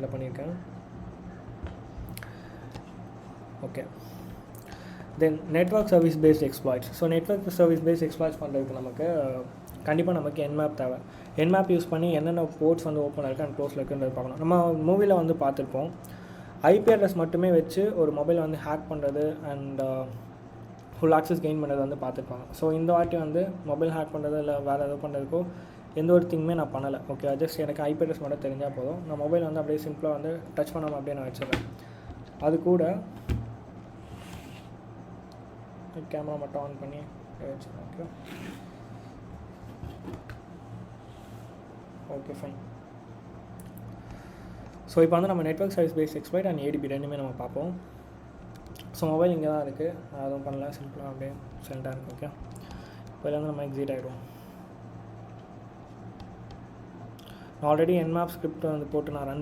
இதில் பண்ணியிருக்கேன். Okay, then network service based exploits. So network service based exploits பண்ணுறதுக்கு கண்டிப்பாக நமக்கு என்மேப் தேவை. என்மேப் யூஸ் பண்ணி என்னென்ன போர்ட்ஸ் ஓப்பன் இருக்குது அண்ட் க்ளோஸில் இருக்குன்றது பார்க்கணும். நம்ம மூவியில் பார்த்துருப்போம், ஐபி அட்ரஸ் மட்டுமே வச்சு ஒரு மொபைல் ஹேக் பண்ணுறது அண்ட் ஃபுல் ஆக்சஸ் கெயின் பண்ணுறது பார்த்துருப்பாங்க. ஸோ இந்த வாட்டி மொபைல் ஹேக் பண்ணுறது இல்லை வேறு எதுவும் பண்ணுறதுக்கோ எந்த ஒரு திங்குமே நான் பண்ணலை. ஓகே, ஜஸ்ட் எனக்கு ஐபி அட்ரஸ் மட்டும் தெரிஞ்சால் போதும். நான் மொபைல் அப்படியே சிம்பிளாக டச் பண்ணாமல் அப்படியே நான் வச்சிடுறேன். அது கூட கேமரா மட்டும் ஆன் பண்ணி வச்சுருக்கேன். Okay, okay fine. ஸோ இப்போ நம்ம network service paste exploit and ATP ரெண்டுமே நம்ம பார்ப்போம். ஸோ மொபைல் இங்கே தான் இருக்குது, அதுவும் பண்ணல, சிம்பிளாக அப்படியே சென்டாக இருக்குது. ஓகே, இப்போ நம்ம எக்ஸிட் ஆகிடுவோம். ஆல்ரெடி என்மேப் ஸ்கிரிப்ட் போட்டு நான் ரன்